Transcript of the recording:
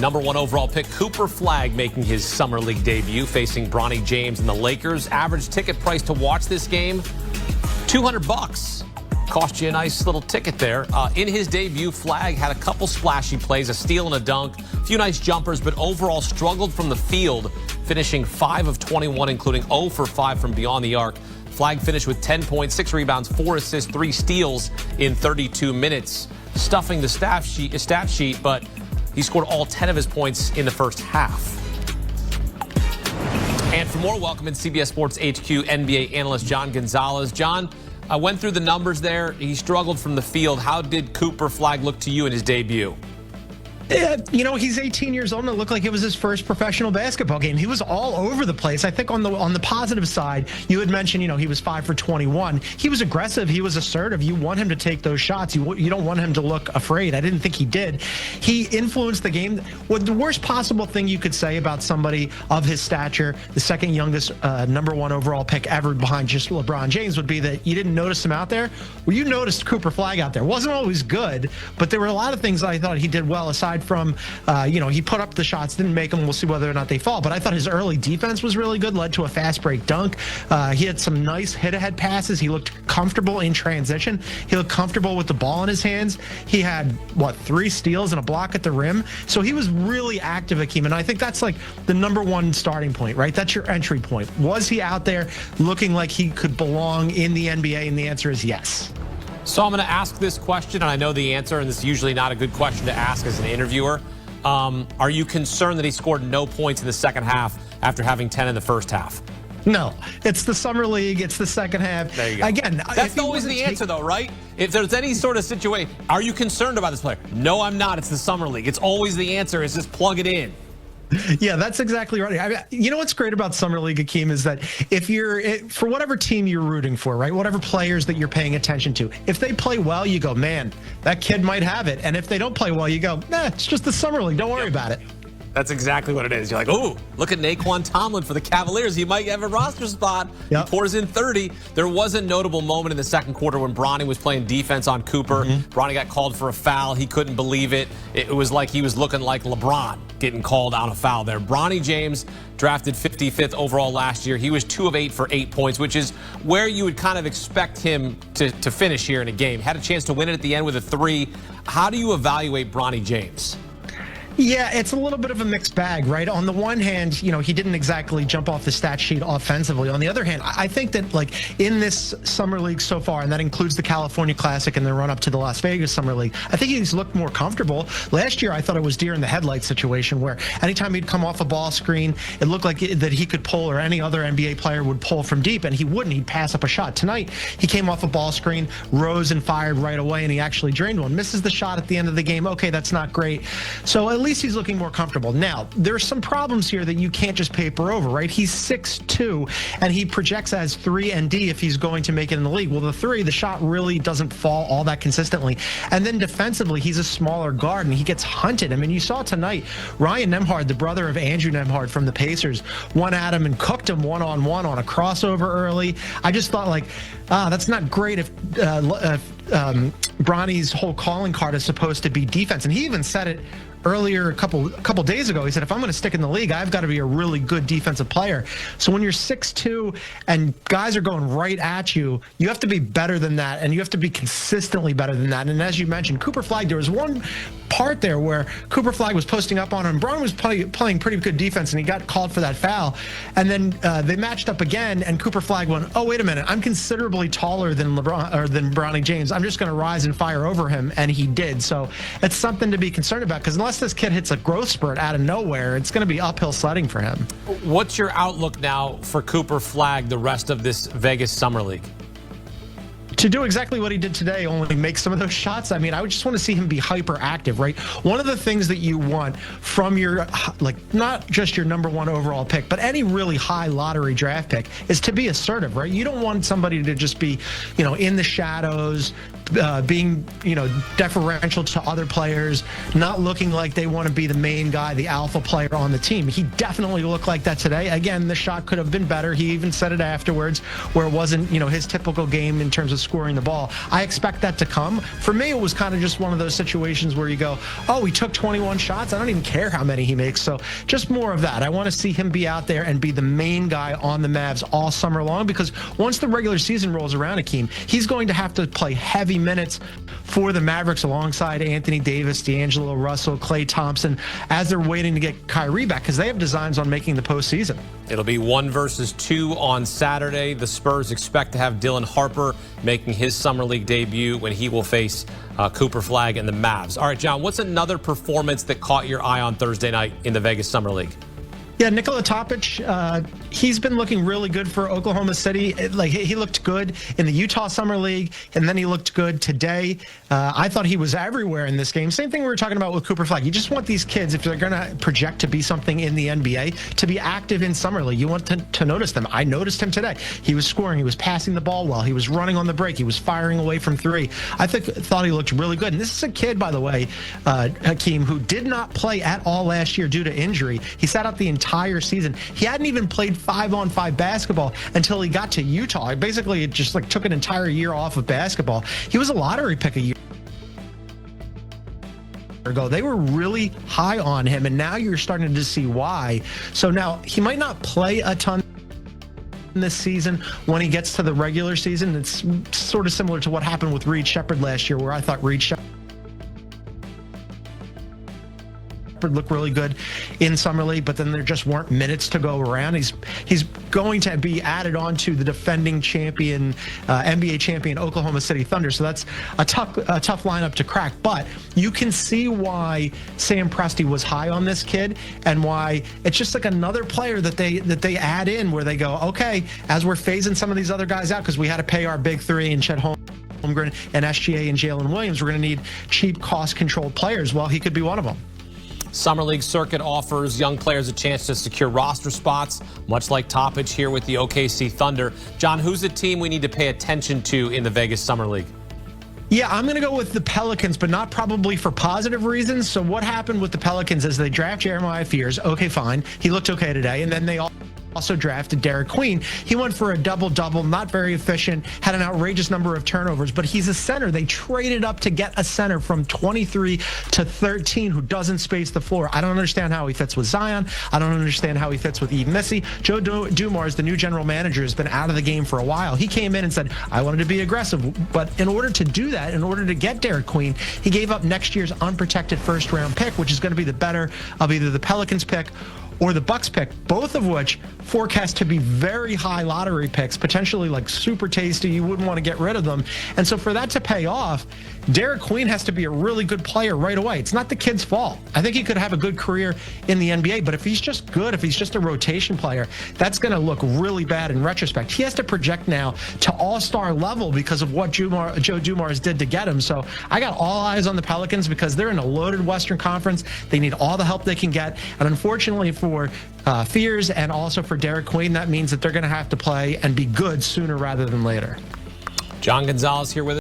#1 overall pick Cooper Flagg making his Summer League debut, facing Bronny James and the Lakers. Average ticket price to watch this game, $200. Cost you a nice little ticket there. In his debut, Flagg had a couple splashy plays, a steal and a dunk, a few nice jumpers, but overall struggled from the field, finishing 5 of 21, including 0 for 5 from beyond the arc. Flagg finished with 10 points, 6 rebounds, 4 assists, 3 steals in 32 minutes, stuffing the stat sheet, but he scored all 10 of his points in the first half. And for more, welcome in CBS Sports HQ NBA analyst John Gonzalez. John, I went through the numbers there. He struggled from the field. How did Cooper Flagg look to you in his debut? You know, he's 18 years old and it looked like it was his first professional basketball game. He was all over the place. I think on the positive side, you had mentioned, you know, he was 5 for 21. He was aggressive. He was assertive. You want him to take those shots. You don't want him to look afraid. I didn't think he did. He influenced the game. What the worst possible thing you could say about somebody of his stature, the second youngest #1 overall pick ever behind just LeBron James, would be that you didn't notice him out there. Well, you noticed Cooper Flagg out there. Wasn't always good, but there were a lot of things I thought he did well, aside from, you know, he put up the shots, didn't make them. We'll see whether or not they fall. But I thought his early defense was really good, led to a fast break dunk. He had some nice hit-ahead passes. He looked comfortable in transition. He looked comfortable with the ball in his hands. He had, 3 steals and a block at the rim. So he was really active, Akeem. And I think that's like the #1 starting point, right? That's your entry point. Was he out there looking like he could belong in the NBA? And the answer is yes. So I'm going to ask this question, and I know the answer, and this is usually not a good question to ask as an interviewer. Are you concerned that he scored no points in the second half after having 10 in the first half? No, it's the summer league. It's the second half. There you go. Again, that's always the answer, though, right? If there's any sort of situation, are you concerned about this player? No, I'm not. It's the summer league. It's always the answer. Is just plug it in. Yeah, that's exactly right. You know what's great about Summer League, Akeem, is that if you're, for whatever team you're rooting for, right, whatever players that you're paying attention to, if they play well, you go, man, that kid might have it. And if they don't play well, you go, nah, it's just the Summer League. Don't worry about it. That's exactly what it is. You're like, oh, look at Naquan Tomlin for the Cavaliers. He might have a roster spot. Yep. He pours in 30. There was a notable moment in the second quarter when Bronny was playing defense on Cooper. Bronny got called for a foul. He couldn't believe it. It was like he was looking like LeBron getting called on a foul there. Bronny James, drafted 55th overall last year. He was 2 of 8 for 8 points, which is where you would kind of expect him to finish here in a game. Had a chance to win it at the end with a 3. How do you evaluate Bronny James? Yeah, it's a little bit of a mixed bag, right? On the one hand, you know, he didn't exactly jump off the stat sheet offensively. On the other hand, I think that, like, in this Summer League so far, and that includes the California Classic and the run-up to the Las Vegas Summer League, I think he's looked more comfortable. Last year, I thought it was deer in the headlights situation where anytime he'd come off a ball screen, it looked like that he could pull, or any other NBA player would pull from deep, and he wouldn't. He'd pass up a shot. Tonight, he came off a ball screen, rose and fired right away, and he actually drained one. Misses the shot at the end of the game. Okay, that's not great. So at least he's looking more comfortable. Now, there's some problems here that you can't just paper over, right? He's 6'2", and he projects as 3 and D if he's going to make it in the league. Well, the 3, the shot really doesn't fall all that consistently. And then defensively, he's a smaller guard, and he gets hunted. I mean, you saw tonight, Ryan Nembhard, the brother of Andrew Nembhard from the Pacers, went at him and cooked him one-on-one on a crossover early. I just thought, like, that's not great if Bronny's whole calling card is supposed to be defense. And he even said it earlier a couple days ago. He said, if I'm going to stick in the league, I've got to be a really good defensive player. So when you're 6'2" and guys are going right at you, you have to be better than that, and you have to be consistently better than that. And as you mentioned, Cooper Flagg, there was one part there where Cooper Flagg was posting up on him. Bronny was playing pretty good defense, and he got called for that foul. And then they matched up again, and Cooper Flagg went, oh, wait a minute, I'm considerably taller than than Bronny James. I'm just going to rise and fire over him, and he did. So it's something to be concerned about, because unless this kid hits a growth spurt out of nowhere, it's going to be uphill sledding for him. What's your outlook now for Cooper Flagg the rest of this Vegas Summer League? To do exactly what he did today, only make some of those shots. I mean, I would just want to see him be hyperactive, right? One of the things that you want from your, like, not just your #1 overall pick, but any really high lottery draft pick, is to be assertive, right? You don't want somebody to just be, you know, in the shadows, being, deferential to other players, not looking like they want to be the main guy, the alpha player on the team. He definitely looked like that today. Again, the shot could have been better. He even said it afterwards, where it wasn't, his typical game in terms of scoring the ball. I expect that to come. For me, it was kind of just one of those situations where you go, oh, he took 21 shots. I don't even care how many he makes. So just more of that. I want to see him be out there and be the main guy on the Mavs all summer long, because once the regular season rolls around, Akeem, he's going to have to play heavy minutes for the Mavericks alongside Anthony Davis, D'Angelo Russell, Klay Thompson, as they're waiting to get Kyrie back, because they have designs on making the postseason. It'll be 1 versus 2 on Saturday. The Spurs expect to have Dylan Harper making his Summer League debut when he will face Cooper Flagg and the Mavs. All right, John, what's another performance that caught your eye on Thursday night in the Vegas Summer League? Yeah, Nikola Topic, he's been looking really good for Oklahoma City. He looked good in the Utah Summer League, and then he looked good today. I thought he was everywhere in this game. Same thing we were talking about with Cooper Flagg. You just want these kids, if they're going to project to be something in the NBA, to be active in Summer League. You want to notice them. I noticed him today. He was scoring. He was passing the ball well. He was running on the break. He was firing away from three. I thought he looked really good. And this is a kid, by the way, Hakeem, who did not play at all last year due to injury. He sat out the entire season. He hadn't even played 5-on-5 basketball until he got to Utah. Basically, it just took an entire year off of basketball. He was a lottery pick a year ago. They were really high on him, and now you're starting to see why. So now he might not play a ton this season. When he gets to the regular season, it's sort of similar to what happened with Reed Shepherd last year, where I thought Reed Shepherd looked really good in Summer League, but then there just weren't minutes to go around. He's going to be added on to the defending champion, NBA champion Oklahoma City Thunder. So that's a tough lineup to crack. But you can see why Sam Presti was high on this kid, and why it's just like another player that they add in, where they go, okay, as we're phasing some of these other guys out, because we had to pay our big three and Chet Holmgren and SGA and Jalen Williams, we're going to need cheap, cost-controlled players. Well, he could be one of them. Summer League circuit offers young players a chance to secure roster spots, much like Topic here with the OKC Thunder. John, who's a team we need to pay attention to in the Vegas Summer League? Yeah, I'm going to go with the Pelicans, but not probably for positive reasons. So what happened with the Pelicans is they draft Jeremiah Fears. Okay, fine. He looked okay today. And then they also drafted Derek Queen. He went for a double-double, not very efficient, had an outrageous number of turnovers, but he's a center. They traded up to get a center from 23 to 13 who doesn't space the floor. I don't understand how he fits with Zion. I don't understand how he fits with Yves Missi. Joe Dumars, the new general manager, has been out of the game for a while. He came in and said, I wanted to be aggressive, but in order to do that, in order to get Derek Queen, he gave up next year's unprotected first-round pick, which is going to be the better of either the Pelicans pick or the Bucks pick, both of which forecast to be very high lottery picks, potentially super tasty. You wouldn't want to get rid of them. And so for that to pay off, Derek Queen has to be a really good player right away. It's not the kid's fault. I think he could have a good career in the NBA, but if he's just good, if he's just a rotation player, that's going to look really bad in retrospect. He has to project now to all-star level because of what Joe Dumars did to get him. So I got all eyes on the Pelicans because they're in a loaded Western Conference. They need all the help they can get. And unfortunately for Fears and also for Derek Queen, that means that they're going to have to play and be good sooner rather than later. John Gonzalez here with us.